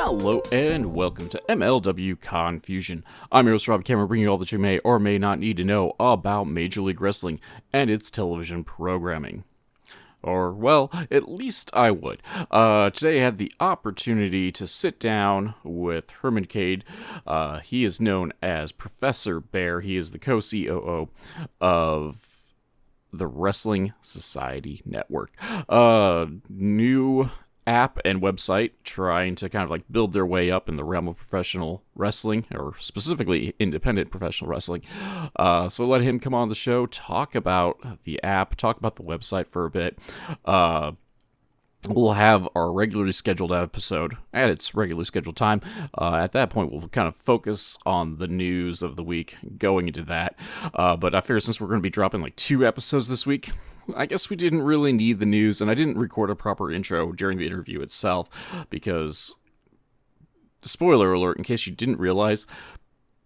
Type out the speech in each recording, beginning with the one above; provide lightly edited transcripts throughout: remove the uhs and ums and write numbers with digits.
Hello and welcome to MLW Con-Fusion. I'm your host Rob Cameron, bringing you all that you may or may not need to know about Major League Wrestling and its television programming. Or, well, at least I would. Today I had the opportunity to sit down with Herman Cade. He is known as Professor Bear. He is the co-COO of the Wrestling Society Network. New app and website trying to kind of like build their way up in the realm of professional wrestling, or specifically independent professional wrestling. So let him come on the show, talk about the app, talk about the website for a bit. We'll have our regularly scheduled episode at its regularly scheduled time. At that point, we'll kind of focus on the news of the week going into that. But I figure since we're going to be dropping like 2 episodes this week, I guess we didn't really need the news, and I didn't record a proper intro during the interview itself because, spoiler alert, in case you didn't realize,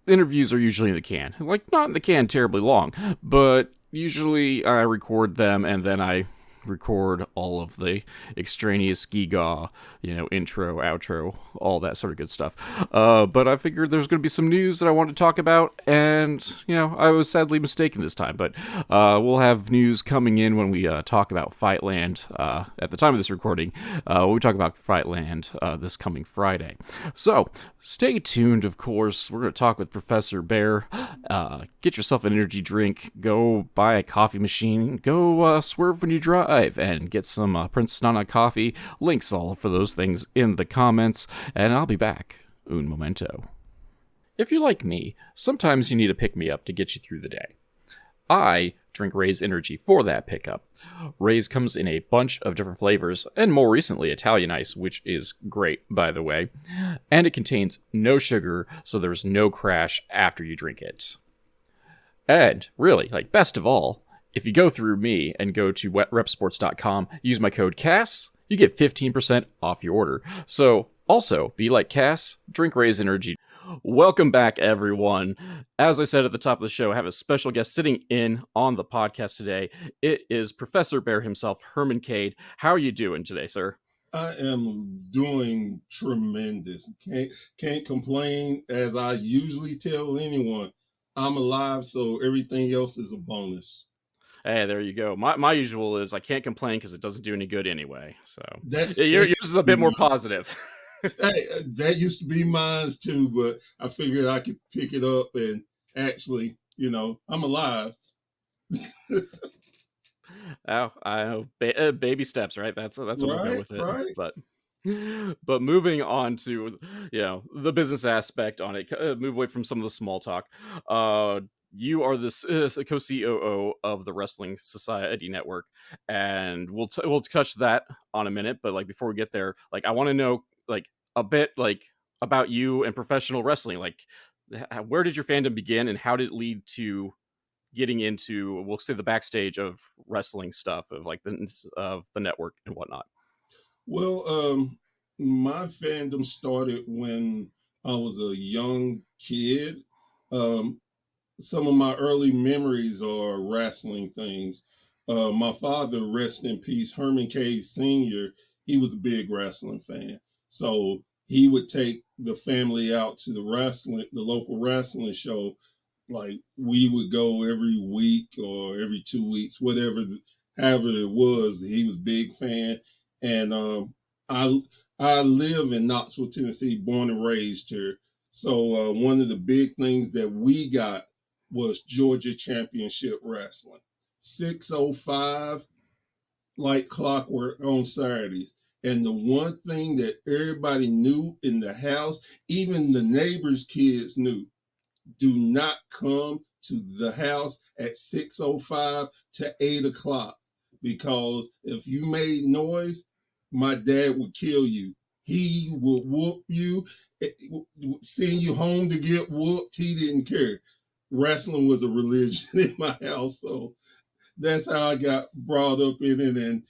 interviews are usually in the can. Like, not in the can terribly long, but usually I record them and then I record all of the extraneous gigaw, intro, outro, all that sort of good stuff. But I figured there's going to be some news that I wanted to talk about, and, I was sadly mistaken this time. But we'll have news coming in when we talk about Fightland at the time of this recording. When we talk about Fightland this coming Friday. So, stay tuned, of course. We're going to talk with Professor Bear. Get yourself an energy drink. Go buy a coffee machine. Go swerve when you drive. And get some Princess Nana coffee. Links all for those things in the comments. And I'll be back. Un momento. If you're like me, sometimes you need a pick-me-up to get you through the day. I drink Ray's Energy for that pickup. Ray's comes in a bunch of different flavors, and more recently Italian Ice, which is great, by the way. And it contains no sugar, so there's no crash after you drink it. And, really, best of all, if you go through me and go to repressports.com, use my code CASS, you get 15% off your order. So, also, be like Cass, drink Ray's Energy. Welcome back, everyone. As I said at the top of the show, I have a special guest sitting in on the podcast today. It is Professor Bear himself, Herman Cade. How are you doing today, sir? I am doing tremendous. Can't complain. As I usually tell anyone, I'm alive, so everything else is a bonus. Hey, there you go. My usual is I can't complain because it doesn't do any good anyway. So yours is a bit more positive. Hey, that used to be mine too, but I figured I could pick it up and actually, I'm alive. Oh, I know. Baby steps, right? That's what we'll go with it. Right. But moving on to the business aspect on it, move away from some of the small talk. You are the co-COO of the Wrestling Society Network, and we'll touch that on a minute. But before we get there, I want to know a bit about you and professional wrestling. Where did your fandom begin, and how did it lead to getting into, we'll say, the backstage of wrestling stuff of the network and whatnot? Well, my fandom started when I was a young kid. Some of my early memories are wrestling things. My father, rest in peace, Herman Cade Sr., he was a big wrestling fan. So he would take the family out to the local wrestling show. We would go every week or every 2 weeks, however it was. He was a big fan. And I live in Knoxville, Tennessee, born and raised here. So one of the big things that we got was Georgia Championship Wrestling. 6:05, like clockwork on Saturdays. And the one thing that everybody knew in the house, even the neighbors' kids knew, do not come to the house at 6:05 to 8 o'clock, because if you made noise, my dad would kill you. He would whoop you, send you home to get whooped. He didn't care. Wrestling was a religion in my house, so that's how I got brought up in it, and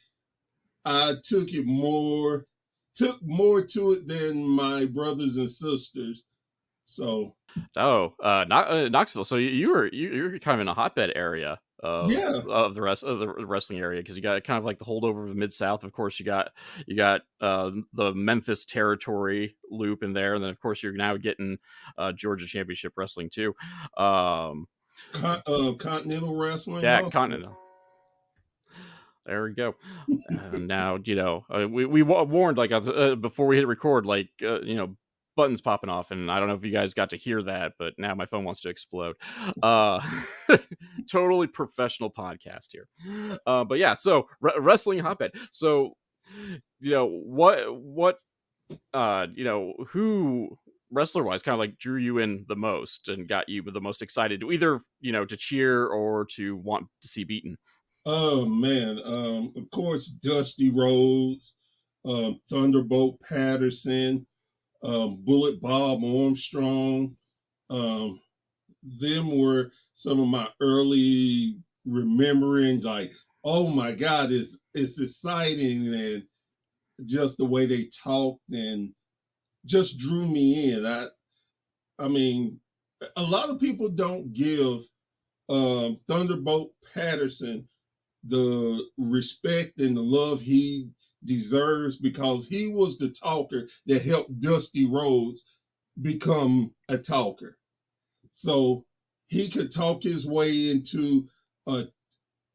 I took more to it than my brothers and sisters. So Knoxville. So you're kind of in a hotbed area Yeah. of the rest of the wrestling area, because you got kind of like the holdover of the Mid South. Of course, you got the Memphis territory loop in there, and then of course you're now getting Georgia Championship Wrestling too. Um, Continental Wrestling yeah, also. Continental. There we go. And now, we warned like before we hit record, like buttons popping off, and I don't know if you guys got to hear that, but now my phone wants to explode. Uh, totally professional podcast here. But yeah, so wrestling hotbed. So what who wrestler wise kind of like drew you in the most and got you the most excited to either to cheer or to want to see beaten. Oh man, of course, Dusty Rhodes, Thunderbolt Patterson, Bullet Bob Armstrong. Um, them were some of my early rememberings. Like, oh my God, it's exciting, and just the way they talked and just drew me in. I mean, a lot of people don't give Thunderbolt Patterson the respect and the love he deserves, because he was the talker that helped Dusty Rhodes become a talker. So he could talk his way into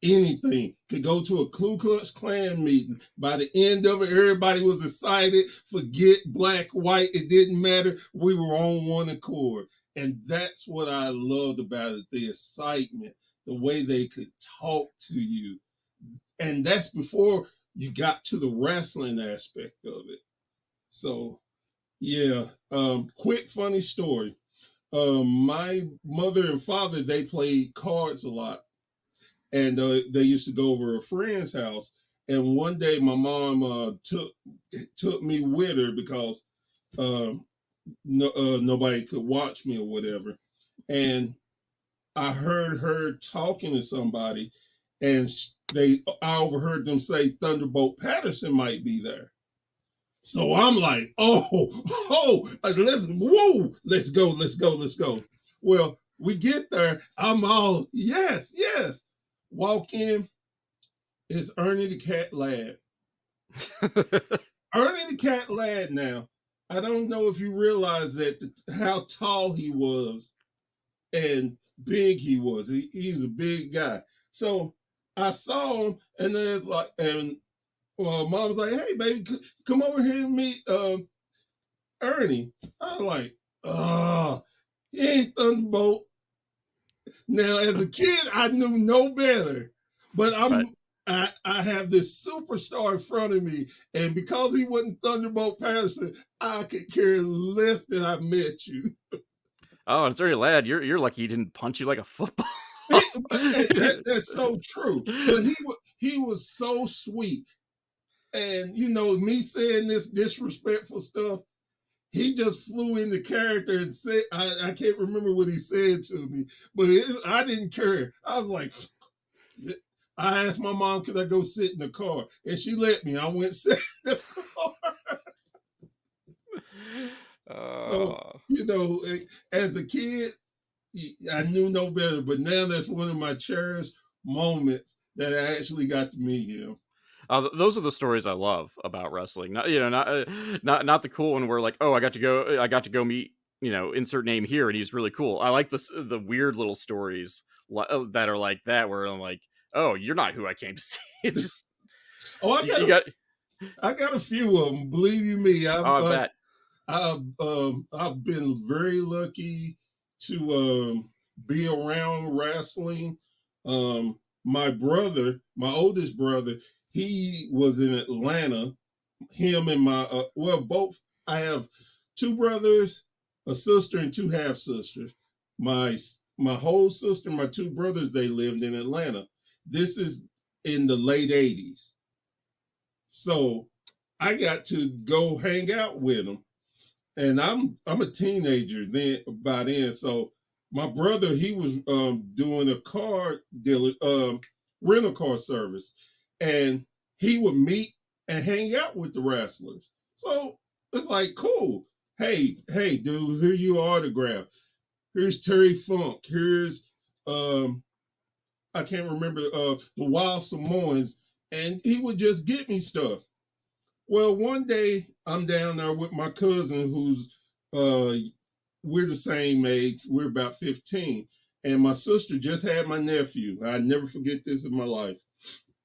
anything. Could go to a Ku Klux Klan meeting. By the end of it, everybody was excited. Forget black, white. It didn't matter. We were on one accord. And that's what I loved about it, the excitement, the way they could talk to you. And that's before you got to the wrestling aspect of it. So, yeah. Quick, funny story. My mother and father, they played cards a lot, and they used to go over a friend's house. And one day, my mom took me with her because nobody could watch me or whatever. And I heard her talking to somebody, and I overheard them say Thunderbolt Patterson might be there. So I'm like, let's go, let's go, let's go. Well, we get there. I'm all, yes, yes. Walk in, it's Ernie the Cat Lad. Ernie the Cat Lad now. I don't know if you realize that how tall he was and big he was. He's a big guy. So I saw him, and then mom was like, "Hey, baby, come over here and meet Ernie." I was like, he ain't Thunderbolt. Now, as a kid, I knew no better, but Right. I have this superstar in front of me, and because he wasn't Thunderbolt Patterson, I could care less that I met you. Oh, it's very lad. You're lucky he didn't punch you like a football. That's so true. But he was so sweet, and me saying this disrespectful stuff, he just flew into character and said, I can't remember what he said to me, but I didn't care. I was like, I asked my mom, could I go sit in the car? And she let me. I went sit in the car. So, as a kid, I knew no better, but now that's one of my cherished moments that I actually got to meet him. Those are the stories I love about wrestling. Not the cool one where like, oh, I got to go meet insert name here, and he's really cool. I like the weird little stories that are like that, where I'm like, oh, you're not who I came to see. It's just I got a few of them. Believe you me, I bet. I've been very lucky to be around wrestling. My brother, my oldest brother, he was in Atlanta. Him and my both. I have two brothers, a sister, and two half sisters. My whole sister, my two brothers, they lived in Atlanta. This is in the late '80s, so I got to go hang out with them, and I'm a teenager then by then. So my brother, he was doing a car dealer, rental car service, and he would meet and hang out with the wrestlers. So it's like, cool. Hey, dude, here you autograph. Here's Terry Funk. Here's I can't remember the Wild Samoans, and he would just get me stuff. Well, one day I'm down there with my cousin who's we're the same age. We're about 15. And my sister just had my nephew. I never forget this in my life.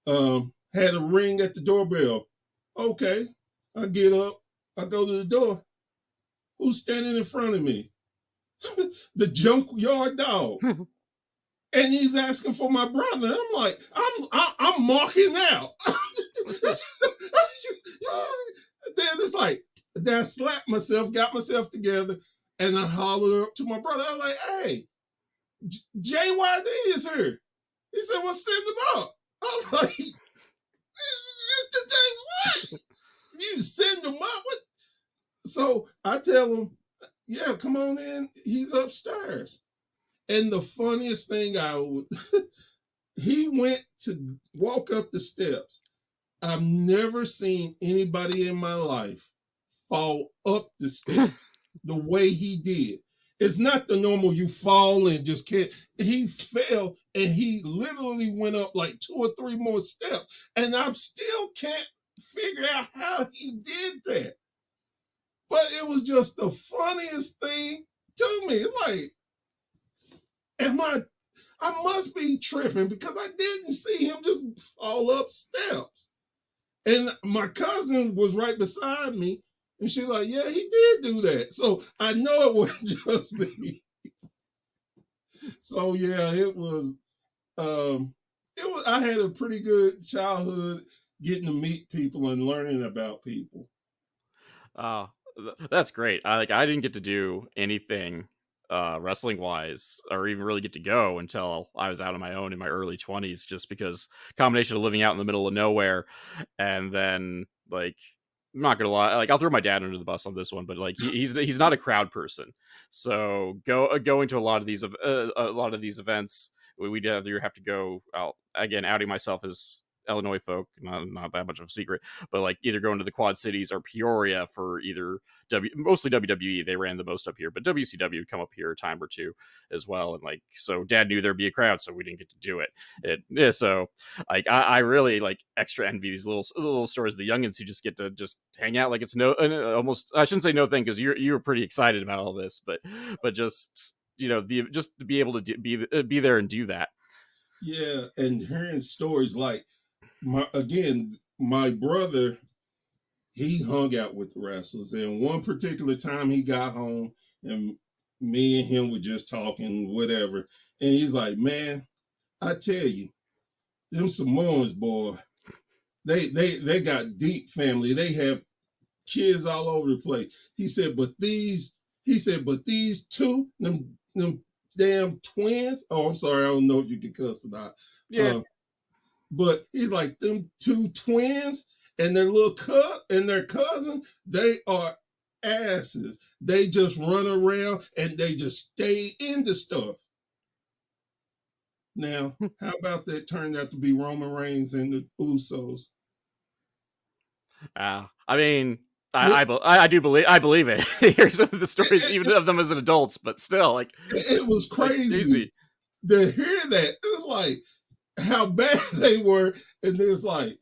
Had a ring at the doorbell. Okay. I get up. I go to the door. Who's standing in front of me? The junkyard dog. And he's asking for my brother. I'm like, I'm marking out. Then it's like, then I slapped myself, got myself together, and I hollered up to my brother. I'm like, hey, JYD is here. He said, well, send him up. I'm like, Mr. J, what? You send him up? What? So I tell him, yeah, come on in. He's upstairs. And the funniest thing he went to walk up the steps. I've never seen anybody in my life fall up the steps the way he did. It's not the normal you fall and just can't. He fell and he literally went up like 2 or 3 more steps. And I still can't figure out how he did that. But it was just the funniest thing to me. Like, I must be tripping because I didn't see him just fall up steps. And my cousin was right beside me, and she's like, yeah, he did do that. So I know it wasn't just me. So yeah, it was I had a pretty good childhood getting to meet people and learning about people. That's great. I didn't get to do anything wrestling wise or even really get to go until I was out on my own in my early 20s, just because combination of living out in the middle of nowhere and then like I'm not gonna lie, like I'll throw my dad under the bus on this one, but like he's not a crowd person, so going to a lot of these events, we'd either have to go out again, outing myself as Illinois folk, not that much of a secret, but like either going to the Quad Cities or Peoria for either mostly WWE. They ran the most up here, but WCW would come up here a time or two as well. And like, so Dad knew there'd be a crowd, so we didn't get to do it. Yeah, so like I really like extra envy these little stories, the youngins who just get to just hang out like it's no almost. I shouldn't say no thing because you were pretty excited about all this, but just just to be able to be there and do that. Yeah, and hearing stories like my brother, he hung out with the wrestlers. And one particular time he got home and me and him were just talking, whatever. And he's like, man, I tell you, them Samoans, boy, they got deep family. They have kids all over the place. He said, but these two, them damn twins. Oh, I'm sorry, I don't know if you can cuss or not. Yeah. But he's like, them 2 twins and their cousin, they are asses. They just run around and they just stay into stuff. Now, how about that turned out to be Roman Reigns and the Usos? I mean, I do believe it. Here's some of the stories, even of them as adults, but still, like it was crazy like, to hear that. It's like how bad they were, and it's like,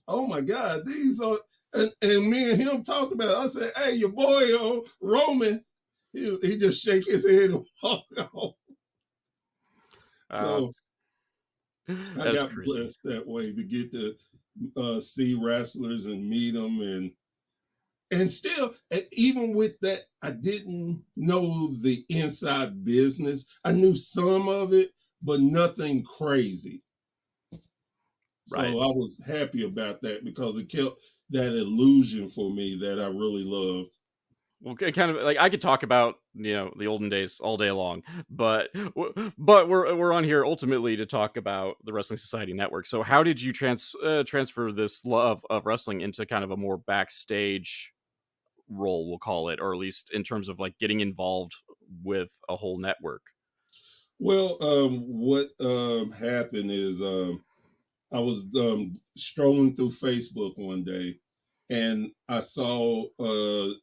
oh my God, these are. And me and him talked about it. I said, hey, your boy Roman, he just shake his head and walk off. So I got crazy. blessed that way to get to see wrestlers and meet them, and still, even with that, I didn't know the inside business. I knew some of it, but nothing crazy. Right. So I was happy about that because it kept that illusion for me that I really loved. Well, kind of like I could talk about the olden days all day long, but we're on here ultimately to talk about the Wrestling Society Network. So how did you transfer this love of wrestling into kind of a more backstage role, we'll call it, or at least in terms of like getting involved with a whole network? Well, what happened is I was strolling through Facebook one day, and I saw an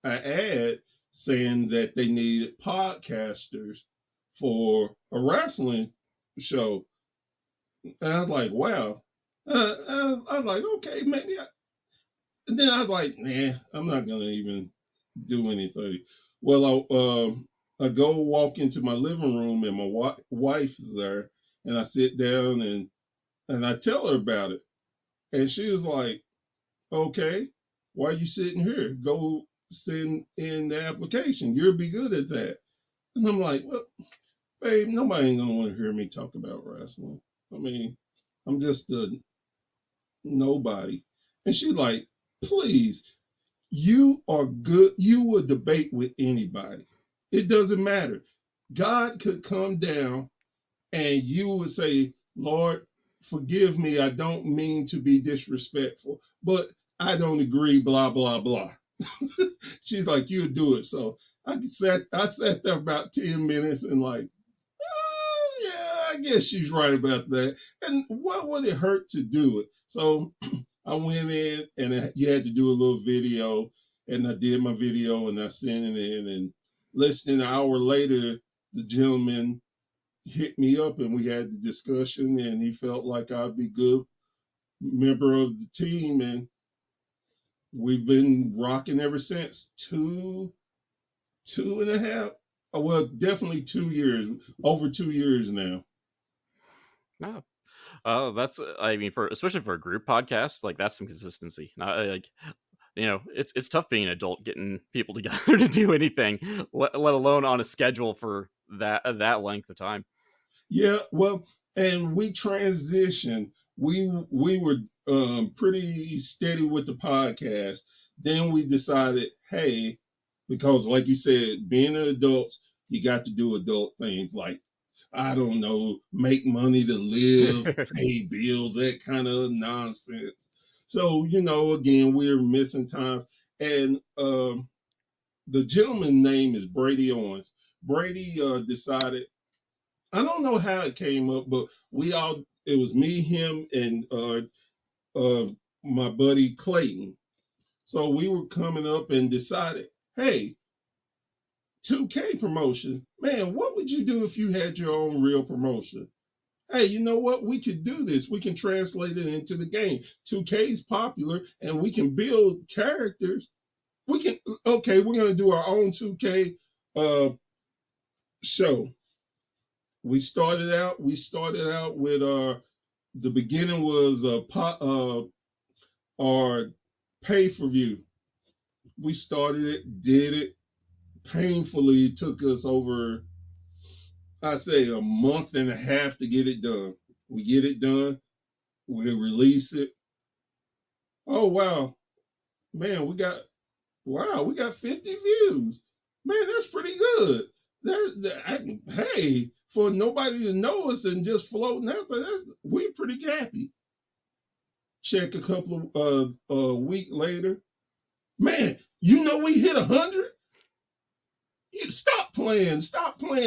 ad saying that they needed podcasters for a wrestling show. And I was like, wow. I was like, okay, maybe. And then I was like, nah, I'm not gonna even do anything. Well, I go walk into my living room and my wife's there, and I sit down and I tell her about it, and she was like, okay, why are you sitting here? Go send in the application. You'll be good at that. And I'm like, well, babe, nobody ain't gonna want to hear me talk about wrestling. I mean, I'm just a nobody. And she's like, please, you are good. You will debate with anybody. It doesn't matter. God could come down and you would say, Lord, forgive me. I don't mean to be disrespectful, but I don't agree, blah, blah, blah. She's like, you do it. So I sat there about 10 minutes and like, oh, yeah, I guess she's right about that. And what would it hurt to do it? So I went in and you had to do a little video, and I did my video and I sent it in. And less than an hour later, the gentleman hit me up and we had the discussion, and he felt like I'd be good member of the team, and we've been rocking ever since. Two and a half, well, definitely 2 years, over 2 years now. No. Oh, that's I mean, for especially for a group podcast, like that's some consistency. Not like it's tough being an adult getting people together to do anything, let alone on a schedule for that length of time. Yeah, well, and we transitioned. We were pretty steady with the podcast. Then we decided, hey, because like you said, being an adult, you got to do adult things like, I don't know, make money to live, pay bills, that kind of nonsense. So, again, we're missing times. And the gentleman's name is Brady Owens. Brady decided, I don't know how it came up, but it was me, him, and uh, my buddy Clayton. So we were coming up and decided, hey, 2K promotion. Man, what would you do if you had your own real promotion? Hey, you know what? We could do this. We can translate it into the game. 2K is popular and we can build characters. Okay, we're going to do our own 2K show. We started out with the beginning was our pay-per-view. We started it, did it. Painfully it took us over, I say, a month and a half to get it done. We get it done, we release it. Oh wow, man, we got 50 views. Man, that's pretty good. Hey, for nobody to know us and just floating out there, we're pretty happy. Check a couple of week later, man, we hit 100. Stop playing.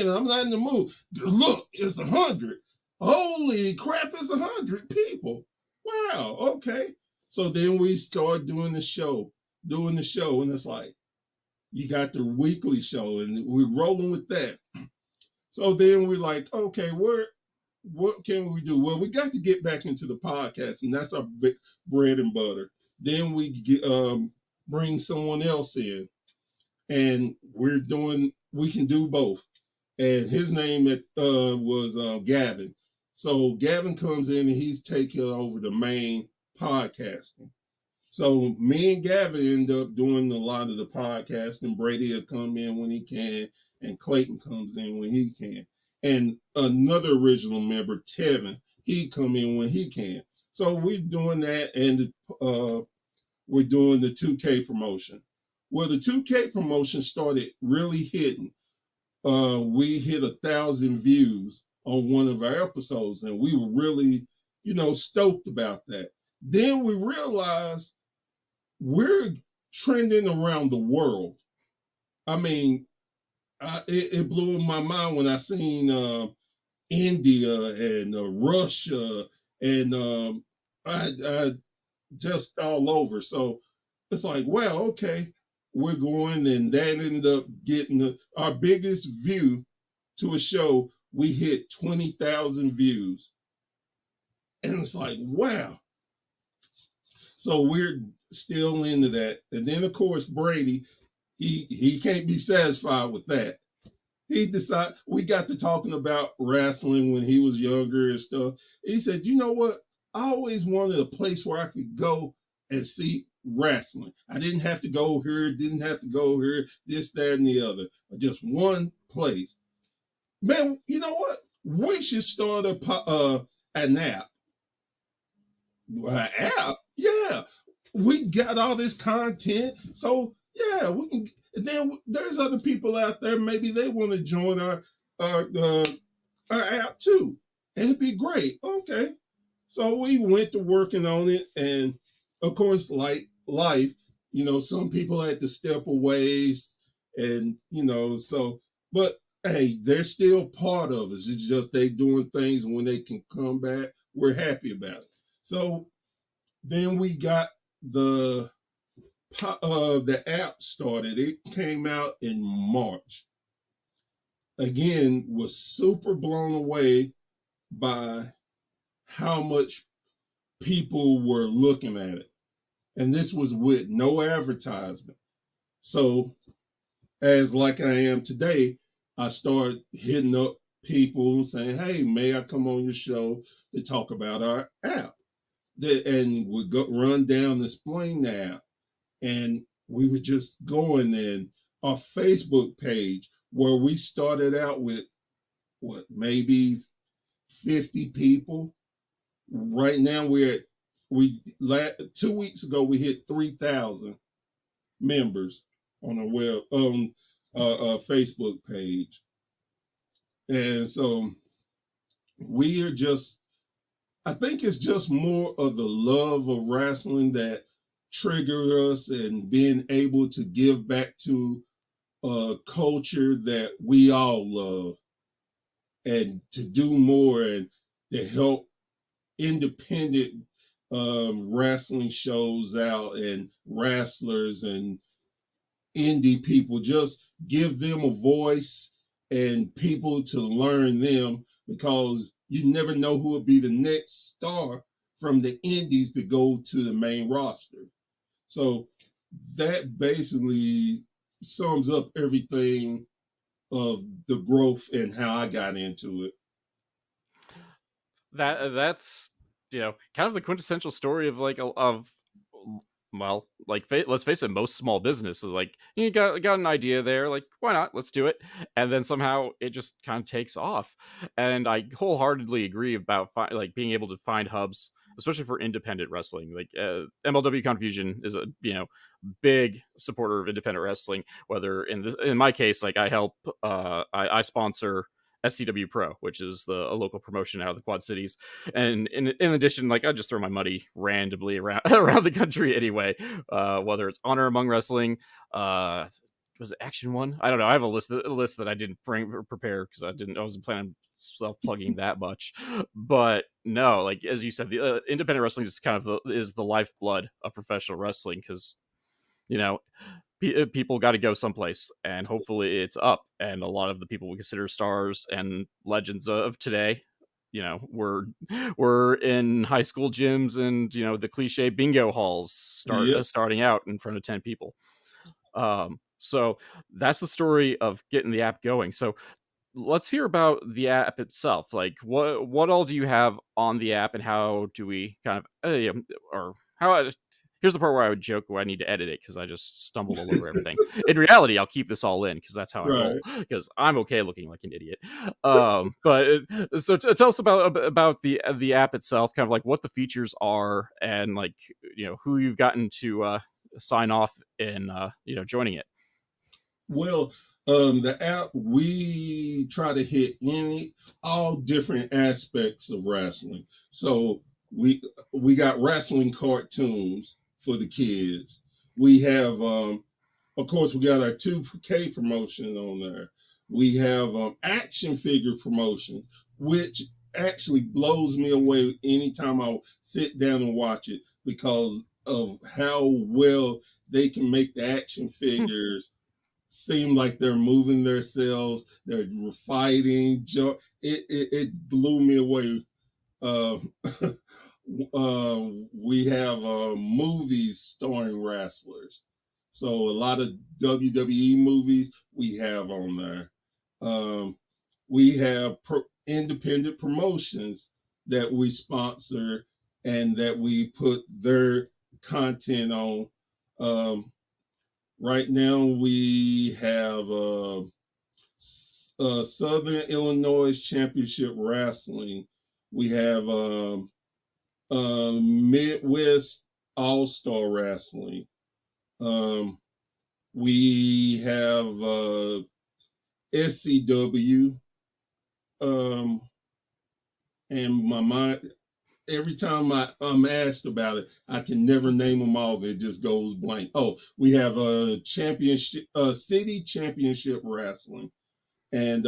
I'm not in the mood. Look, it's 100. Holy crap, it's 100 people. Wow, okay. So then we start doing the show, and it's like, you got the weekly show, and we're rolling with that. So then we're like, okay, what can we do? Well, we got to get back into the podcast, and that's our big bread and butter. Then we bring someone else in, and we can do both. And his name was Gavin. So Gavin comes in and he's taking over the main podcasting. So me and Gavin end up doing a lot of the podcasting. Brady will come in when he can, and Clayton comes in when he can. And another original member, Tevin, he come in when he can. So we're doing that, and we're doing the 2K promotion. Well, the 2K promotion started really hitting. We hit 1,000 views on one of our episodes, and we were really, stoked about that. Then we realized we're trending around the world. I mean, it blew my mind when I seen India and Russia and I just all over. So it's like, well, okay, we're going, and that ended up getting our biggest view to a show. We hit 20,000 views. And it's like, wow. So we're still into that. And then of course Brady, he can't be satisfied with that. He decided, we got to talking about wrestling when he was younger and stuff. He said, you know what? I always wanted a place where I could go and see wrestling. I didn't have to go here, didn't have to go here, this, that, and the other. Just one place. Man, you know what? We should start an app. An app? Yeah. We got all this content. So yeah, we can. And then there's other people out there. Maybe they want to join our, uh, our app too. And it'd be great. Okay. So we went to working on it. And of course, like life, some people had to step away and, so, but hey, they're still part of us. It's just they doing things, and when they can come back, we're happy about it. So then we got the the app started. It came out in March. Again, was super blown away by how much people were looking at it. And this was with no advertisement. So, as like I am today, I started hitting up people saying, hey, may I come on your show to talk about our app? And would go run down and explain the app. And we were just going in our Facebook page where we started out with maybe 50 people. Right now we 2 weeks ago we hit 3,000 members on a Facebook page. And so we are just, I think it's just more of the love of wrestling that trigger us, and being able to give back to a culture that we all love, and to do more and to help independent wrestling shows out, and wrestlers and indie people, just give them a voice and people to learn them, because you never know who will be the next star from the indies to go to the main roster. So that basically sums up everything of the growth and how I got into it. That's kind of the quintessential story of well, like let's face it, most small businesses, like, you got an idea there, like, why not, let's do it, and then somehow it just kind of takes off. And I wholeheartedly agree about like being able to find hubs, especially for independent wrestling. Like MLW Con-Fusion is a big supporter of independent wrestling. Whether in my case, like, I help I sponsor SCW Pro, which is a local promotion out of the Quad Cities. And in addition, like, I just throw my money randomly around around the country anyway. Whether it's Honor Among Wrestling, was it Action One? I don't know. I have a list that I didn't prepare because I wasn't planning on self plugging that much. But no, like, as you said, the independent wrestling is kind of is the lifeblood of professional wrestling, because you know people got to go someplace, and hopefully it's up. And a lot of the people we consider stars and legends of today, we're in high school gyms and the cliche bingo halls Yep. starting out in front of 10 people. So that's the story of getting the app going. So let's hear about the app itself. Like, what all do you have on the app, and how do we kind of or how here's the part where I would joke where I need to edit it because I just stumbled all over everything. In reality, I'll keep this all in because that's how I roll, Right. because I'm okay looking like an idiot. So tell us about the app itself, kind of like what the features are, and like who you've gotten to sign off in joining it. Well, the app, we try to hit all different aspects of wrestling. So we got wrestling cartoons for the kids. We have, of course, we got our 2K promotion on there. We have action figure promotions, which actually blows me away anytime I sit down and watch it, because of how well they can make the action figures seem like they're moving themselves, they're fighting. It blew me away Uh, we have movies starring wrestlers. So a lot of WWE movies we have on there. We have independent promotions that we sponsor and that we put their content on. Um, right now, we have Southern Illinois Championship Wrestling. We have Midwest All Star Wrestling. Um, we have SCW. Um, and my mind, every time I'm asked about it, I can never name them all. It just goes blank. Oh, we have a championship, city championship wrestling, and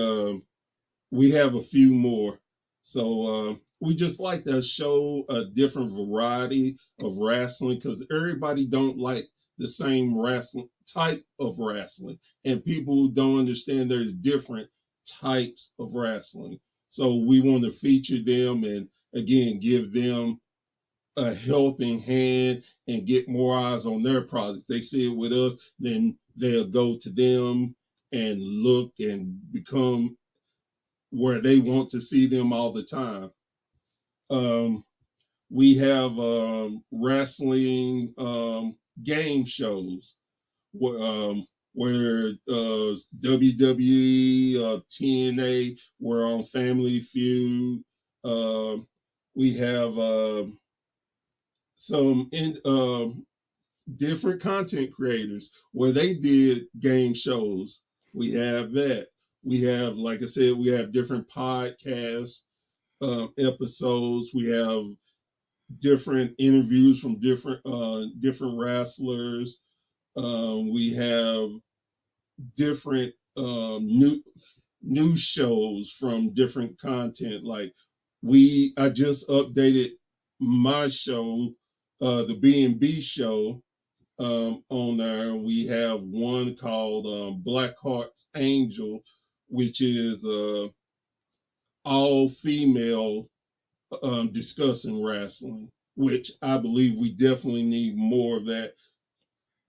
we have a few more. So we just like to show a different variety of wrestling because everybody don't like the same wrestling type of wrestling, and people don't understand there's different types of wrestling. So we want to feature them and again give them a helping hand and get more eyes on their products. They see it with us, then they'll go to them and look and become where they want to see them all the time. Um, we have wrestling game shows where WWE, TNA, we're on Family Feud. Uh, we have some different content creators where they did game shows. We have that. We have, like I said, we have different podcast episodes. We have different interviews from different wrestlers. We have different new shows from different content. Like I just updated my show, the B&B show, on there. We have one called Black Hearts Angel, which is all female discussing wrestling, which I believe we definitely need more of that,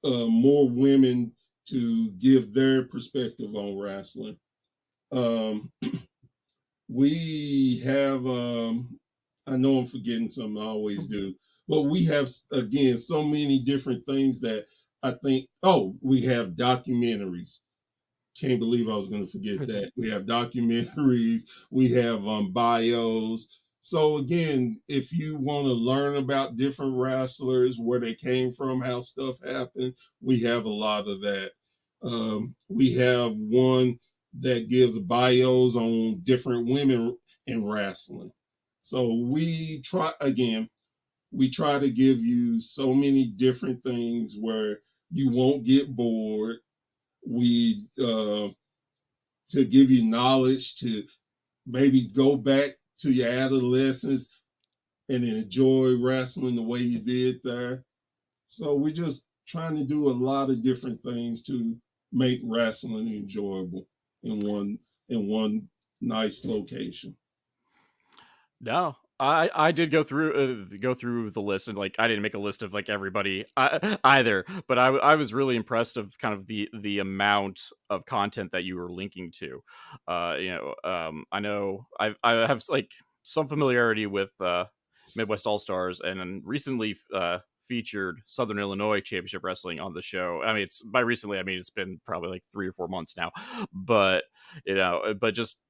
more women to give their perspective on wrestling. Um, we have, I know I'm forgetting something, I always do, but we have, again, so many different things that I think, oh, we have documentaries. Can't believe I was going to forget that. We have documentaries, we have bios. So again, if you want to learn about different wrestlers, where they came from, how stuff happened, we have a lot of that. We have one that gives bios on different women in wrestling. So we try to give you so many different things where you won't get bored. We to give you knowledge to maybe go back to your adolescence and enjoy wrestling the way you did there. So we're just trying to do a lot of different things to make wrestling enjoyable in one nice location. No, I did go through the list, and like I didn't make a list of like everybody either, but I was really impressed of kind of the amount of content that you were linking to. I know I have like some familiarity with Midwest All Stars, and then recently featured Southern Illinois Championship Wrestling on the show. I mean, it's by recently, I mean it's been probably like 3 or 4 months now, but but just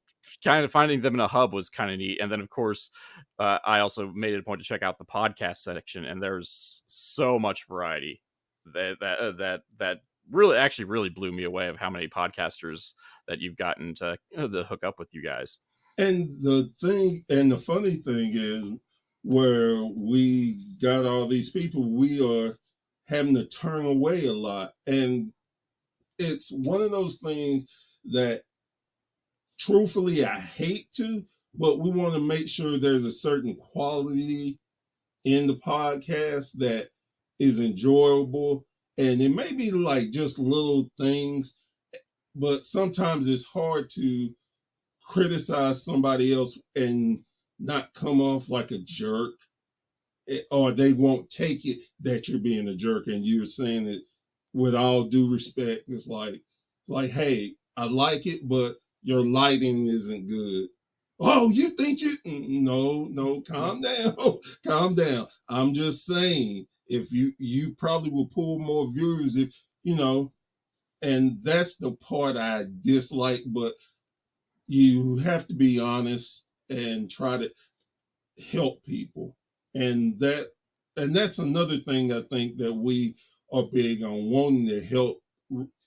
kind of finding them in a hub was kind of neat. And then of course I also made it a point to check out the podcast section, and there's so much variety that really actually really blew me away of how many podcasters that you've gotten to hook up with you guys. And the funny thing is, where we got all these people, we are having to turn away a lot. And it's one of those things that truthfully I hate to, but we want to make sure there's a certain quality in the podcast that is enjoyable. And it may be like just little things, but sometimes it's hard to criticize somebody else and not come off like a jerk, or they won't take it that you're being a jerk and you're saying it with all due respect. It's like, hey, I like it, but your lighting isn't good. Oh, you think you? No, calm down, calm down. I'm just saying, if you probably will pull more viewers if you know, and that's the part I dislike. But you have to be honest and try to help people, and that's another thing I think that we are big on, wanting to help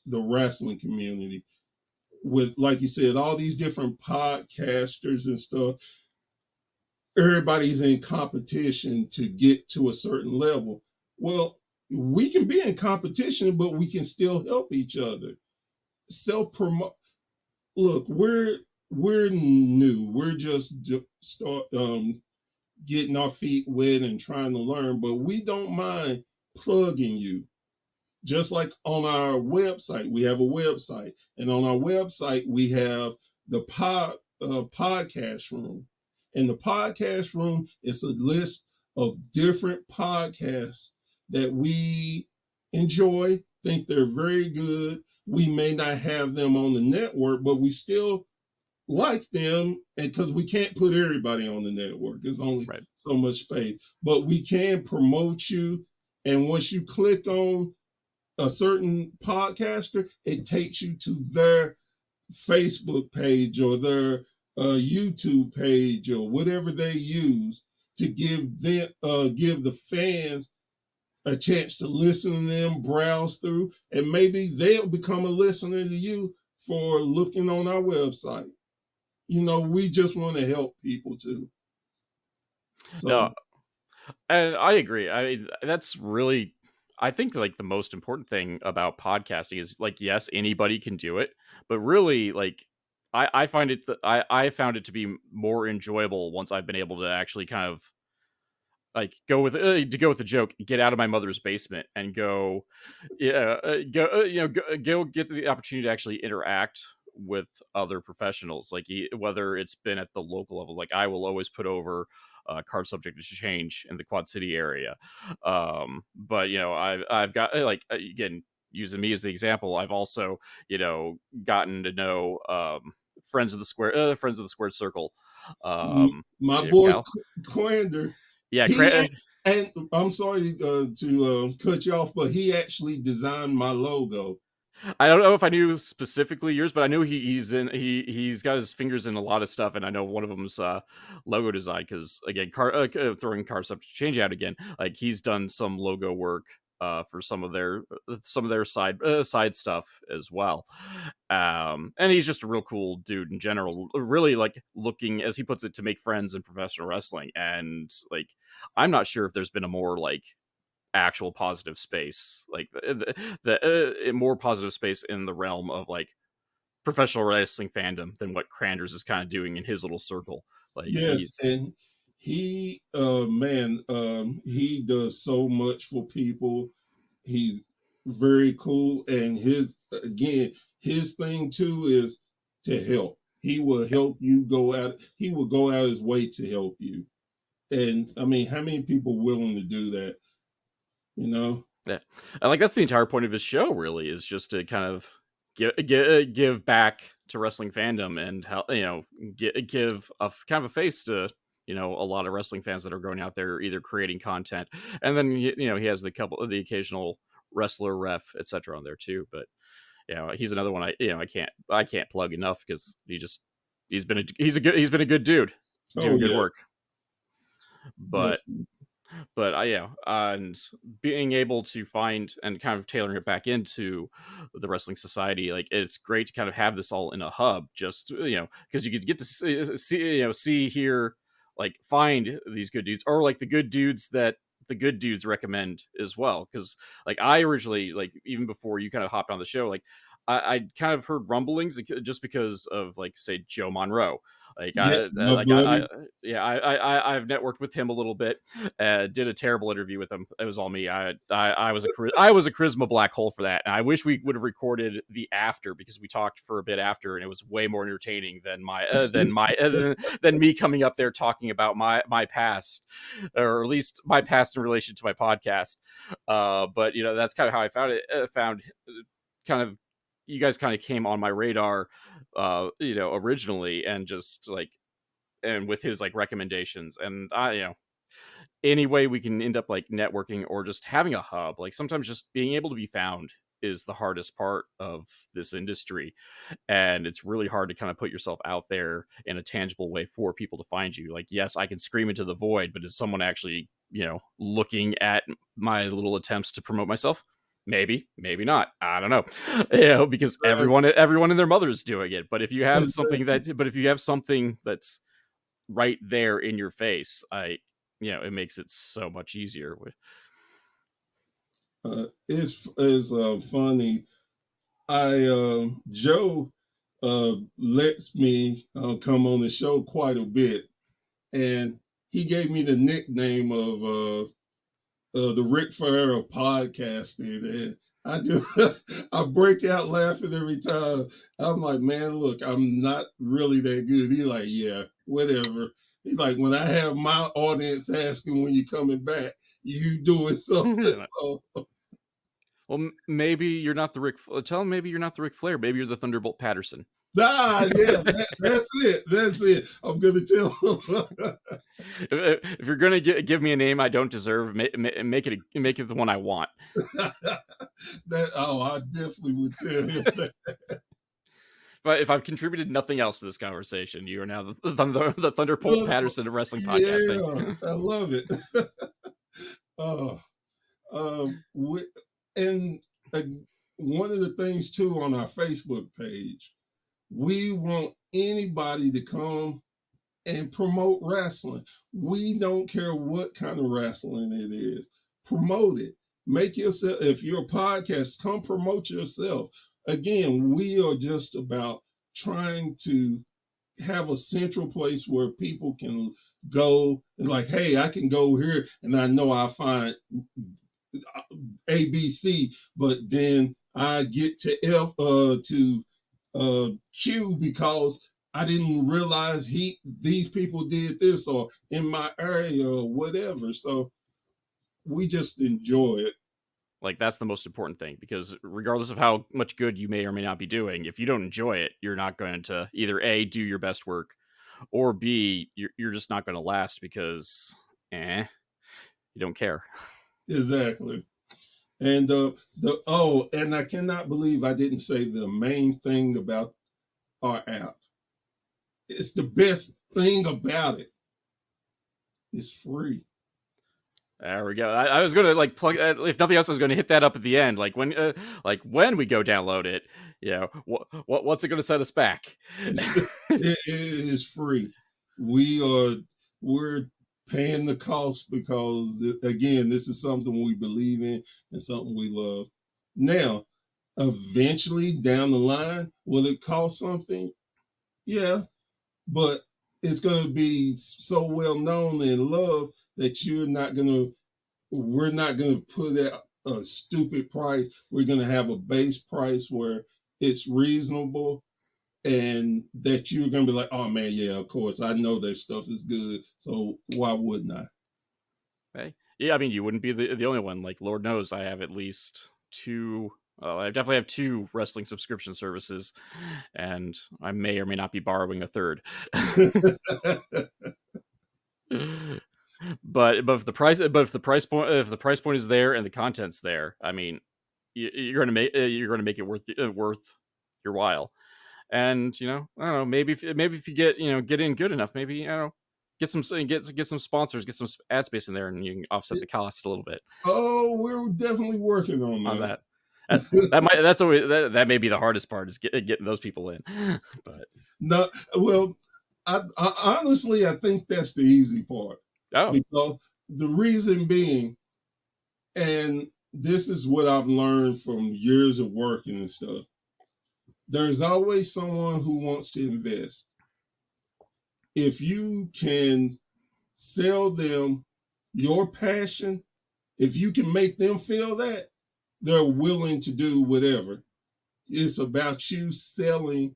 the wrestling community with, like you said, all these different podcasters and stuff. Everybody's in competition to get to a certain level. Well, we can be in competition, but we can still help each other. Self promote. Look, we're new. We're just start getting our feet wet and trying to learn, but we don't mind plugging you. Just like on our website, we have a website, and on our website we have the podcast room, and the podcast room is a list of different podcasts that we enjoy, think they're very good. We may not have them on the network, but we still like them, and because we can't put everybody on the network, it's only Right. so much space, but we can promote you. And once you click on a certain podcaster, it takes you to their Facebook page or their YouTube page or whatever they use to give the fans a chance to listen to them, browse through, and maybe they'll become a listener to you for looking on our website. We just want to help people too. So No, and I agree. I mean, that's really, I think, like the most important thing about podcasting is like, yes, anybody can do it, but really, like, I find it, I found it to be more enjoyable once I've been able to actually kind of like go with the joke, get out of my mother's basement and go, yeah, go get the opportunity to actually interact with other professionals, like whether it's been at the local level. Like I will always put over card subject to change in the Quad City area, but I've got again, using me as the example, I've also gotten to know friends of the squared circle, my boy Cal. Quander, Yeah, and I'm sorry to cut you off, but he actually designed my logo. I don't know if I knew specifically yours, but I know he's got his fingers in a lot of stuff, and I know one of them's logo design because again, throwing car stuff to change out again. Like he's done some logo work for some of their side stuff as well. And he's just a real cool dude in general. Really like looking, as he puts it, to make friends in professional wrestling. And like, I'm not sure if there's been a more like actual positive space, like the more positive space in the realm of like professional wrestling fandom than what Cranders is kind of doing in his little circle. Like Yes, he's and he, man, he does so much for people. He's very cool, and his thing too is to help. He will help you go out. He will go out his way to help you. And I mean, how many people willing to do that? You know? yeah, and like that's the entire point of his show. Really, is just to kind of give back to wrestling fandom and help give a kind of a face to a lot of wrestling fans that are going out there either creating content, and then he has the occasional wrestler ref etc on there too. But he's another one I can't plug enough because he's been a good dude Oh doing good yeah, work. But definitely. and being able to find and kind of tailoring it back into the wrestling society, like it's great to kind of have this all in a hub, just because you could get to see here, like find these good dudes or like the good dudes that the good dudes recommend as well. Because like I originally, like even before you kind of hopped on the show, like I kind of heard rumblings just because of, like, say, Joe Monroe. Like Yeah, my buddy. yeah, I've networked with him a little bit. Did a terrible interview with him. It was all me. I was I was a charisma black hole for that. And I wish we would have recorded the after, because we talked for a bit after, and it was way more entertaining than than me coming up there talking about my past, or at least my past in relation to my podcast. But that's kind of how I found it. Found kind of You guys kind of came on my radar, originally, and just like, and with his like recommendations, and any way we can end up like networking or just having a hub. Like sometimes just being able to be found is the hardest part of this industry, and it's really hard to kind of put yourself out there in a tangible way for people to find you. Like, yes, I can scream into the void, but is someone actually looking at my little attempts to promote myself? Maybe not. I don't know. Because Right. everyone and their mother is doing it. But if you have something Exactly. that's right there in your face, it makes it so much easier. It's funny. Joe lets me come on the show quite a bit, and he gave me the nickname of the Ric Flair of podcasting, and I just I break out laughing every time. I'm like, man, look, I'm not really that good. He's like, yeah, whatever. He's like, when I have my audience asking when you're coming back, you doing something. So Well, maybe you're not the Rick. Tell him maybe you're not the Ric Flair. Maybe you're the Thunderbolt Patterson. yeah, that's it. That's it. I'm gonna tell him. If you're gonna give me a name I don't deserve, make it the one I want. I definitely would tell him that. But if I've contributed nothing else to this conversation, you are now the Thunderbolt Well, Patterson of wrestling yeah, podcasting. I love it. uh, we, and uh, one of the things too on our Facebook page, we want anybody to come and promote wrestling. We don't care what kind of wrestling it is. Promote it. Make yourself, if you're a podcast, come promote yourself. Again, we are just about trying to have a central place where people can go and like, hey, I can go here and I know I find ABC, but then I get to Q because I didn't realize these people did this or in my area or whatever. So we just enjoy it. Like, that's the most important thing, because regardless of how much good you may or may not be doing, if you don't enjoy it, you're not going to either A, do your best work, or B, you're just not going to last, because you don't care. Exactly. And and I cannot believe I didn't say the main thing about our app. It's the best thing about it. It's free. There we go. I was gonna like plug. If nothing else, I was gonna hit that up at the end. Like when we go download it, what's it gonna set us back? It is free. We're paying the cost because again, this is something we believe in and something we love. Now, eventually down the line, will it cost something? Yeah, but it's going to be so well known and loved that we're not going to put out a stupid price. We're going to have a base price where it's reasonable and that you're going to be like, oh man, yeah, of course, I know their stuff is good. So why wouldn't I? Hey, yeah, I mean, you wouldn't be the only one. Like, Lord knows, I have at least two. I definitely have two wrestling subscription services, and I may or may not be borrowing a third. But if the price point is there and the content's there, I mean, you're gonna make it worth your while. And I don't know, maybe if you get in good enough, maybe get some sponsors, get some ad space in there, and you can offset the cost a little bit Oh, we're definitely working on on that. that. That's always that may be the hardest part, is getting those people in. But No, well, I honestly I think that's the easy part oh, because the reason being, and this is what I've learned from years of working and stuff. There's always someone who wants to invest. If you can sell them your passion, if you can make them feel that, they're willing to do whatever. It's about you selling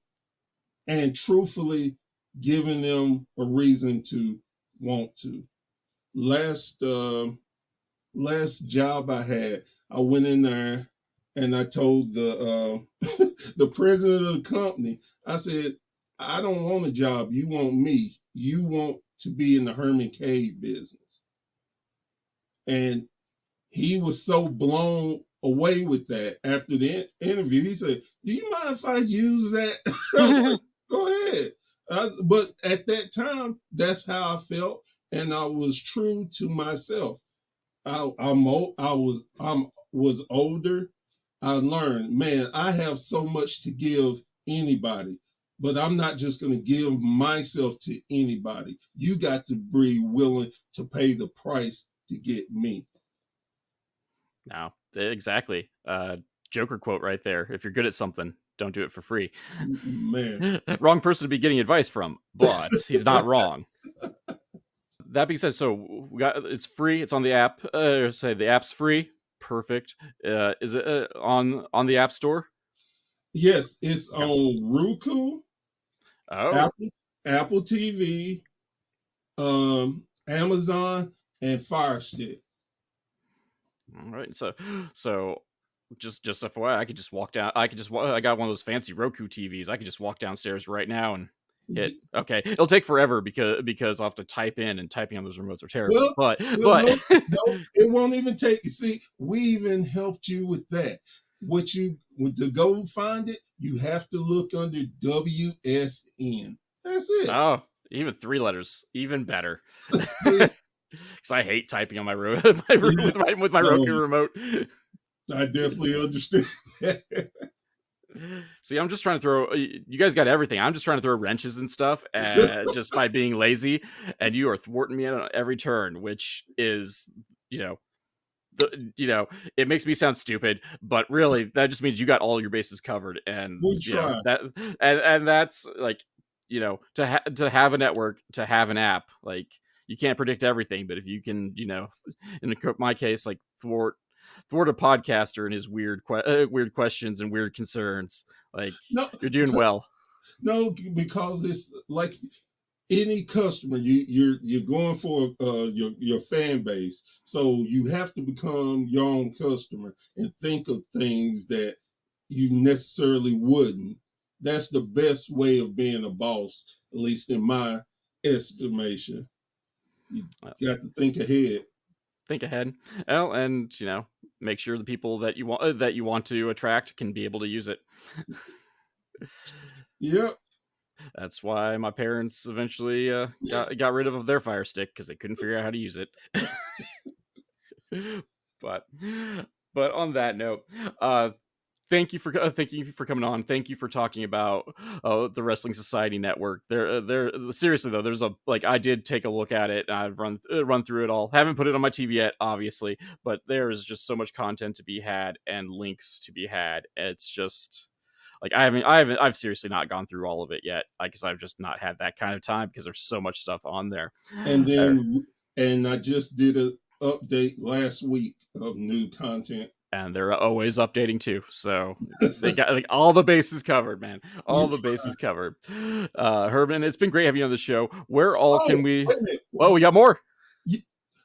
and truthfully giving them a reason to want to. Last last job I had, I went in there and I told the the president of the company, I said, I don't want a job. You want me. You want to be in the Herman Cade business. And he was so blown away with that after the interview. He said, do you mind if I use that? I was like, go ahead. But at that time, that's how I felt. And I was true to myself. I was older. I learned, man, I have so much to give anybody, but I'm not just going to give myself to anybody. You got to be willing to pay the price to get me. No, exactly. Joker quote right there. If you're good at something, don't do it for free. Man. Wrong person to be getting advice from, but he's not wrong. That being said, so it's free. It's on the app. Say the app's free. Perfect. Is it on the App Store? Yes, it's on Roku, Oh, Apple TV, Amazon, and Fire Stick. All right. So just FYI, I could just walk down. I got one of those fancy Roku TVs. I could just walk downstairs right now and hit. Okay, it'll take forever because I'll have to type in, and typing on those remotes are terrible. Well, but no, it won't even take. You see, we even helped you with that. To go find it, you have to look under WSN. That's it. Oh, even 3 letters, even better. Because I hate typing on my with my Roku remote. I definitely understand. See, I'm just trying to throw. You guys got everything. I'm just trying to throw wrenches and stuff, just by being lazy, and you are thwarting me on every turn, which is, it makes me sound stupid, but really that just means you got all your bases covered, and we try that, and that's like, to have a network, to have an app, like, you can't predict everything, but if you can, in my case, like thwart a podcaster and his weird questions and weird concerns, like, you're doing well. No, because it's like any customer, you're going for your fan base, so you have to become your own customer and think of things that you necessarily wouldn't. That's the best way of being a boss, at least in my estimation. You got to think ahead. Think ahead. Well, and make sure the people that you want to attract can be able to use it. Yep. That's why my parents eventually got rid of their Fire Stick, because they couldn't figure out how to use it. But on that note, thank you for coming on. Thank you for talking about the Wrestling Society Network. There seriously though, there's I did take a look at it, and I've run through it all. Haven't put it on my TV yet, obviously, but there is just so much content to be had and links to be had. It's just I've seriously not gone through all of it yet, because I've just not had that kind of time, because there's so much stuff on there. And I just did an update last week of new content. And they're always updating too, so they got all the bases covered, man. All the bases covered. Herman, it's been great having you on the show. Where all can we? Oh, we got more.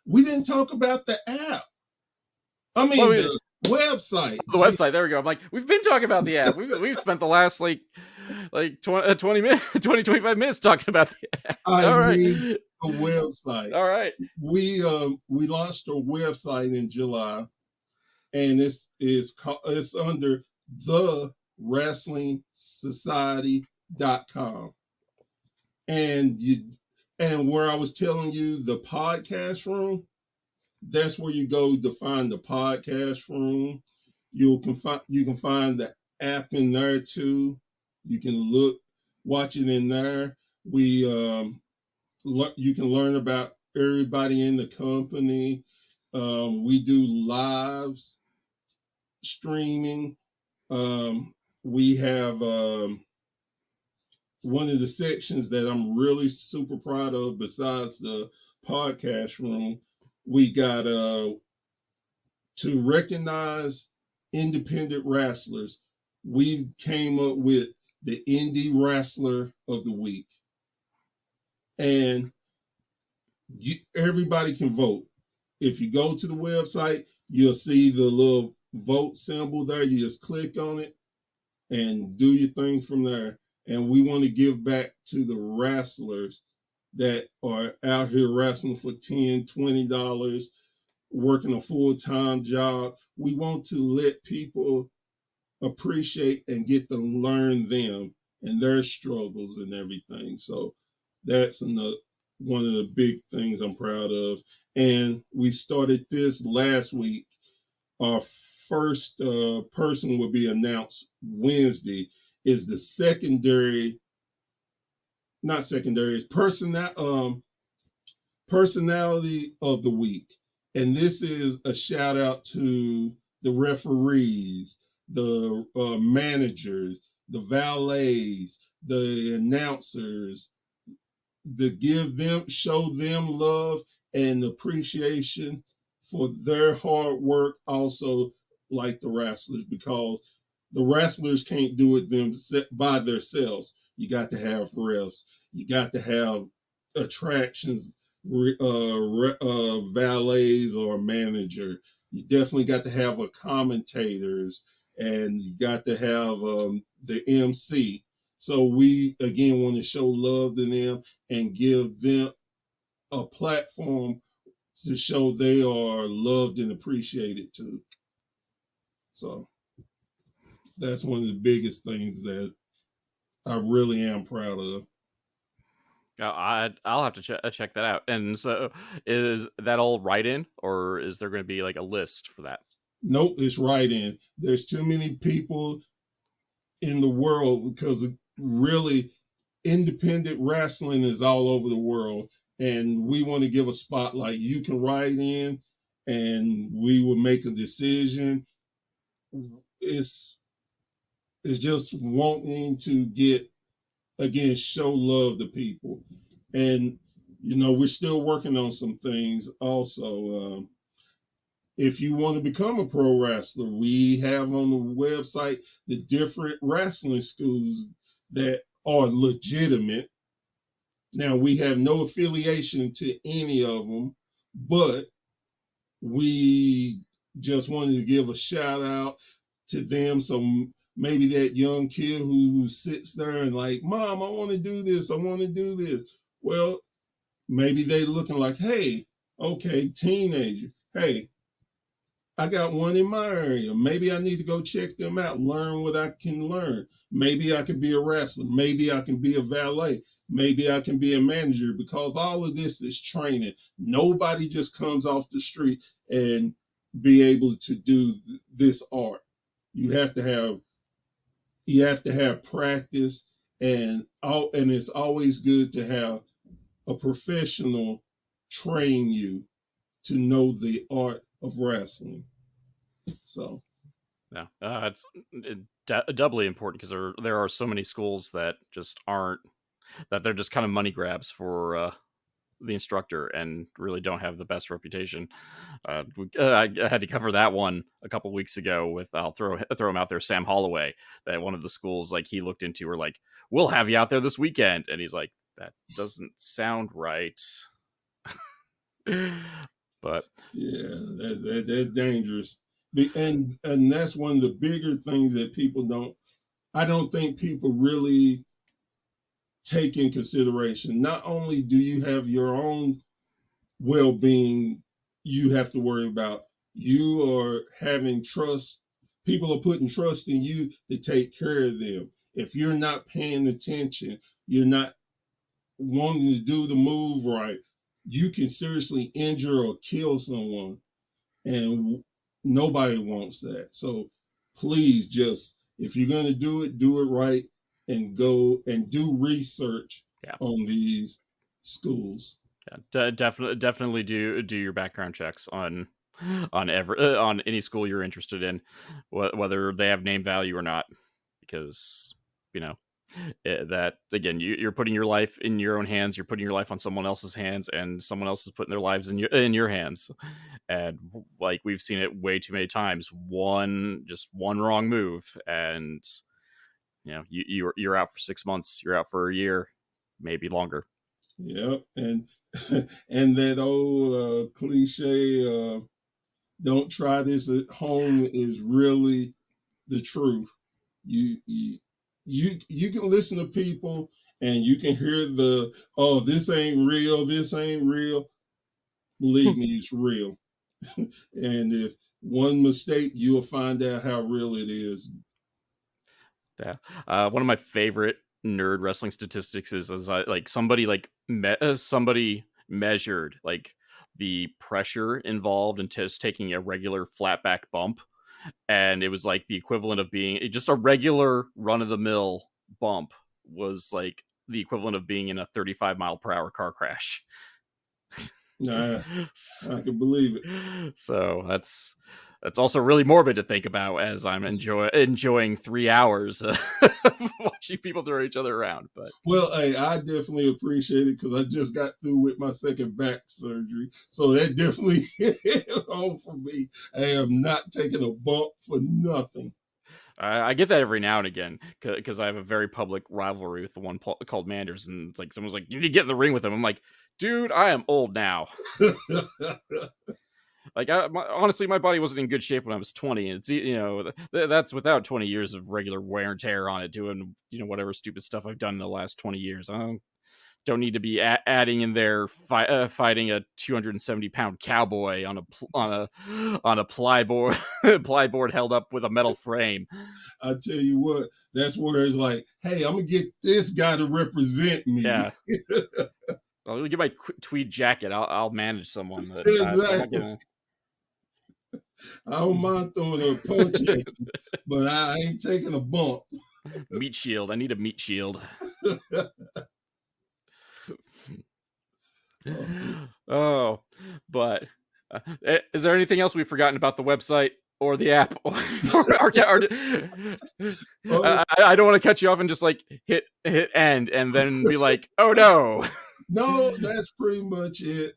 We didn't talk about the app. I mean, the website. The website. There we go. I'm like, we've been talking about the app. We've spent the last 20 minutes, 25 minutes talking about the app. I mean, the website. All right. We launched a website in July, and it's under thewrestlingsociety.com. And where I was telling you, the podcast room, that's where you go to find the podcast room. You can find the app in there too. You can watch it in there. You can learn about everybody in the company. We do lives, streaming. we have one of the sections that I'm really super proud of, besides the podcast room. We got to recognize independent wrestlers. We came up with the Indie Wrestler of the Week. And everybody can vote. If you go to the website, you'll see the little vote symbol there. You just click on it and do your thing from there. And we want to give back to the wrestlers that are out here wrestling for $10, $20, working a full-time job. We want to let people appreciate and get to learn them and their struggles and everything. So that's one of the big things I'm proud of. And we started this last week. Our first person will be announced Wednesday. Is the personality of the week. And this is a shout out to the referees, the managers, the valets, the announcers, show them love and appreciation for their hard work, also like the wrestlers, because the wrestlers can't do it by themselves. You got to have refs. You got to have attractions, valets or manager. You definitely got to have a commentators, and you got to have the MC. So we again want to show love to them and give them a platform to show they are loved and appreciated too. So that's one of the biggest things that I really am proud of. I'll have to check that out. And so, is that all write-in, or is there going to be like a list for that? Nope, it's write-in. There's too many people in the world, because really independent wrestling is all over the world, and we want to give a spotlight. You can write in and we will make a decision. It's just wanting to get, again, show love to people. And we're still working on some things also. If you want to become a pro wrestler, we have on the website the different wrestling schools that are legitimate. Now, we have no affiliation to any of them, but we just wanted to give a shout out to them. So maybe that young kid who sits there and like, Mom, I want to do this. I want to do this. Well, maybe they looking like, hey, okay, teenager. Hey, I got one in my area. Maybe I need to go check them out, learn what I can learn. Maybe I can be a wrestler. Maybe I can be a valet. Maybe I can be a manager, because all of this is training. Nobody just comes off the street and be able to do this art. You have to have practice, and it's always good to have a professional train you to know the art of wrestling. So yeah, it's doubly important, because there are so many schools that just aren't, that they're just kind of money grabs for the instructor and really don't have the best reputation. I had to cover that one a couple weeks ago with, I'll throw him out there, Sam Holloway, that one of the schools like he looked into were like, we'll have you out there this weekend, and he's like, that doesn't sound right. But yeah, that's dangerous. And that's one of the bigger things that I don't think people really take in consideration. Not only do you have your own well-being you have to worry about, you are having trust. People are putting trust in you to take care of them. If you're not paying attention, you're not wanting to do the move right, you can seriously injure or kill someone. And nobody wants that. So please, just, if you're going to do it right, and go and do research on these schools. Yeah, definitely do your background checks on any school you're interested in, whether they have name value or not, because, you know, that again, you're putting your life in your own hands, you're putting your life on someone else's hands, and someone else is putting their lives in your hands. And like we've seen it way too many times, one wrong move, and you know, you're out for 6 months, you're out for a year, maybe longer. Yep, and and that old cliche, "Don't try this at home," is really the truth. You can listen to people and you can hear the, "Oh, this ain't real, this ain't real." Believe me, it's real. And if one mistake, you'll find out how real it is. Yeah. One of my favorite nerd wrestling statistics is like somebody somebody measured like the pressure involved in just taking a regular flat back bump, and it was like the equivalent of being just a regular run of the mill bump was like the equivalent of being in a 35-mile-per-hour car crash. Nah, I can believe it. So that's also really morbid to think about as I'm enjoying 3 hours of watching people throw each other around. But Well, hey, I definitely appreciate it because I just got through with my second back surgery. So that definitely hit home for me. I am not taking a bump for nothing. I get that every now and again because I have a very public rivalry with the one called Manders, and it's like someone's like, "You need to get in the ring with him." I'm like, "Dude, I am old now." Like, honestly, my body wasn't in good shape when I was 20. And it's, you know, that's without 20 years of regular wear and tear on it, doing, you know, whatever stupid stuff I've done in the last 20 years. I don't need to be adding in there fighting a 270-pound cowboy on a plyboard held up with a metal frame. I tell you what, that's where it's like, "Hey, I'm gonna get this guy to represent me." Yeah. I'll get my tweed jacket. I'll manage someone. But I'm not Exactly. gonna. I don't mind throwing a punch at you, but I ain't taking a bump. Meat shield. I need a meat shield. Oh, but is there anything else we've forgotten about the website or the app? I don't want to cut you off and just like hit end and then be like, oh no. No, that's pretty much it.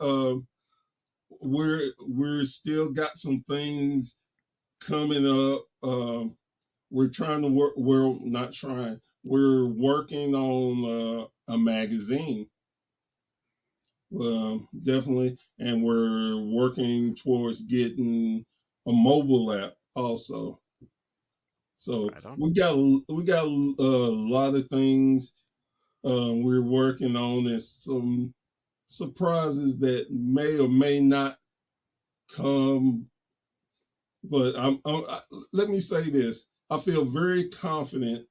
We're still got some things coming up. We're trying to work. We're not trying. We're working on a magazine. Definitely, and we're working towards getting a mobile app also. So we got a lot of things we're working on, and some surprises that may or may not come. But let me say this: I feel very confident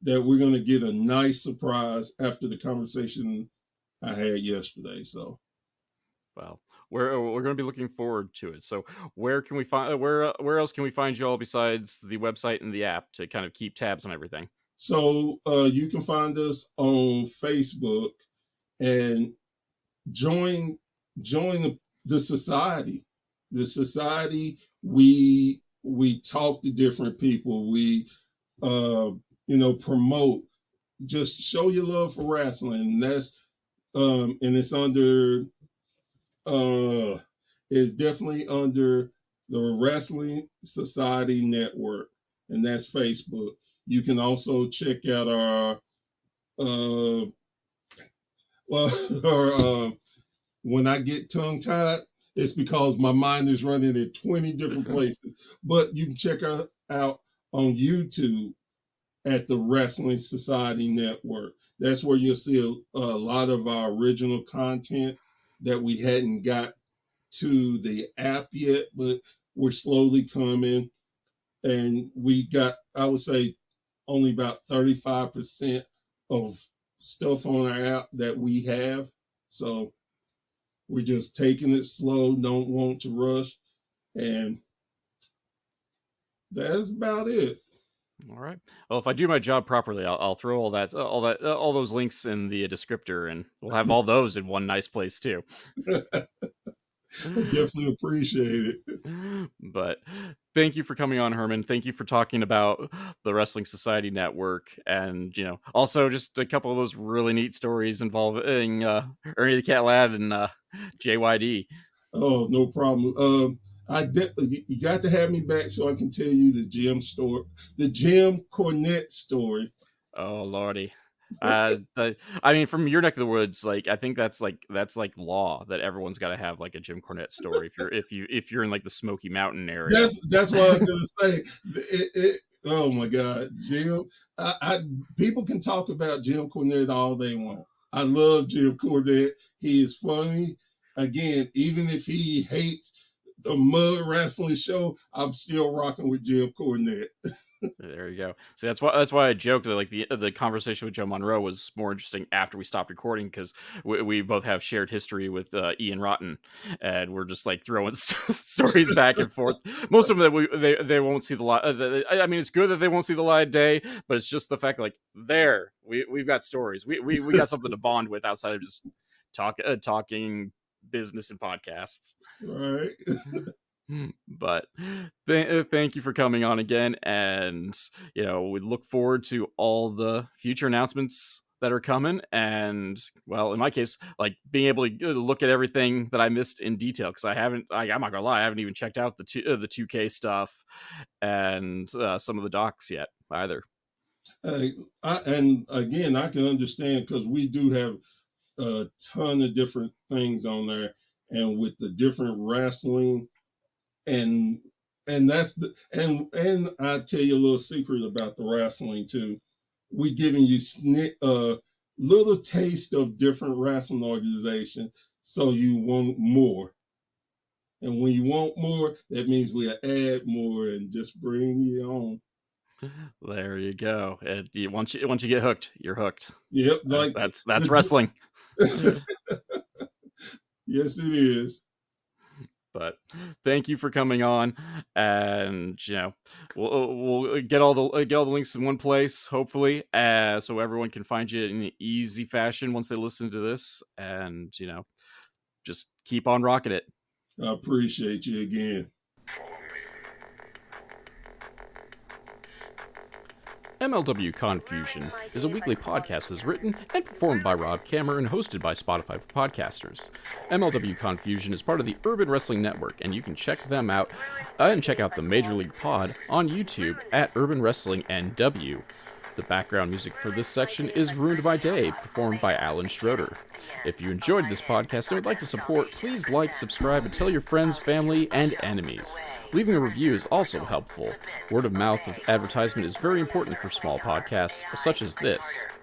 that we're going to get a nice surprise after the conversation I had yesterday. So, well, we're going to be looking forward to it. So, where can we find where else can we find you all besides the website and the app to kind of keep tabs on everything? so you can find us on Facebook and join the society. The society, we talk to different people. We promote. Just show your love for wrestling. And that's and it's definitely under the Wrestling Society Network, and that's Facebook. You can also check out our well, our when I get tongue tied, it's because my mind is running in 20 different places. But you can check us out on YouTube at the Wrestling Society Network. That's where you'll see a lot of our original content that we hadn't got to the app yet, but we're slowly coming. And we got, I would say, only about 35% of stuff on our app that we have. So we're just taking it slow, don't want to rush. And that's about it. All right. Well, if I do my job properly, I'll throw all those links in the descriptor, and we'll have all those in one nice place too. I definitely appreciate it. But thank you for coming on, Herman. Thank you for talking about the Wrestling Society Network, and also just a couple of those really neat stories involving Ernie the Cat Lad and JYD. Oh, no problem. You got to have me back so I can tell you the Jim Cornette story. Oh lordy. I mean, from your neck of the woods, like I think that's like law that everyone's got to have like a Jim Cornette story if you're in like the Smoky Mountain area. That's what I was gonna say. Oh my God, Jim! People can talk about Jim Cornette all they want. I love Jim Cornette. He is funny. Again, even if he hates the mud wrestling show, I'm still rocking with Jim Cornette. There you go. See, that's why I joked that like the conversation with Joe Monroe was more interesting after we stopped recording because we both have shared history with Ian Rotten, and we're just like throwing stories back and forth. Most of them that they won't see the light. I mean, it's good that they won't see the light of day, but it's just the fact like we've got stories. We got something to bond with outside of just talking business and podcasts. Right. But thank you for coming on again, and we look forward to all the future announcements that are coming, and well, in my case, like being able to look at everything that I missed in detail because I'm not gonna lie, I haven't even checked out the 2K stuff and some of the docs yet either. And again, I can understand because we do have a ton of different things on there, and with the different wrestling and that's the and I tell you a little secret about the wrestling too. We giving you a little taste of different wrestling organizations, so you want more. And when you want more, that means we'll add more and just bring you on. There you go. Once you get hooked, you're hooked. Yep, like that's wrestling. Yes, it is. But thank you for coming on, and we'll get all the links in one place, hopefully, so everyone can find you in an easy fashion once they listen to this, and just keep on rocking it. I appreciate you again. MLW Con-Fusion is a weekly podcast that's written and performed by Rob Kammer and hosted by Spotify for podcasters. MLW Con-Fusion is part of the Urban Wrestling Network, and you can check them out and check out the Major League Pod on YouTube at Urban Wrestling NW. The background music for this section is Ruined by Day, performed by Alan Schroeder. If you enjoyed this podcast and would like to support, please like, subscribe, and tell your friends, family, and enemies. Leaving a review is also helpful. Word of mouth advertisement is very important for small podcasts such as this.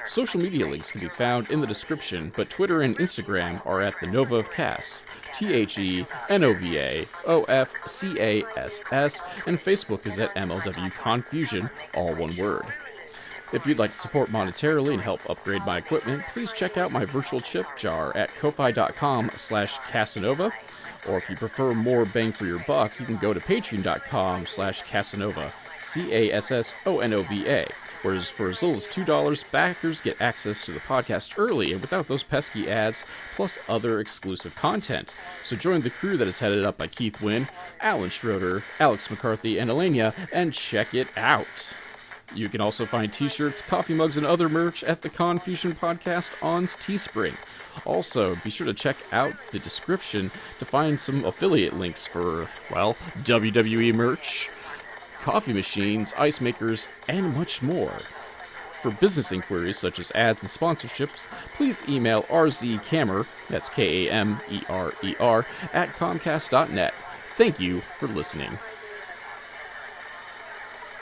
Social media links can be found in the description, but Twitter and Instagram are at the Nova of Cass, THENOVAOFCASS, and Facebook is at MLW Con-Fusion, all one word. If you'd like to support monetarily and help upgrade my equipment, please check out my virtual chip jar at ko-fi.com/Casanova. Or if you prefer more bang for your buck, you can go to patreon.com/Casanova, CASSONOVA, whereas for as little as $2, backers get access to the podcast early and without those pesky ads, plus other exclusive content. So join the crew that is headed up by Keith Wynn, Alan Schroeder, Alex McCarthy, and Elenia, and check it out. You can also find t-shirts, coffee mugs, and other merch at the Con-Fusion Podcast on Teespring. Also, be sure to check out the description to find some affiliate links for, well, WWE merch, coffee machines, ice makers, and much more. For business inquiries such as ads and sponsorships, please email rzkammer, that's Kamerer, at comcast.net. Thank you for listening.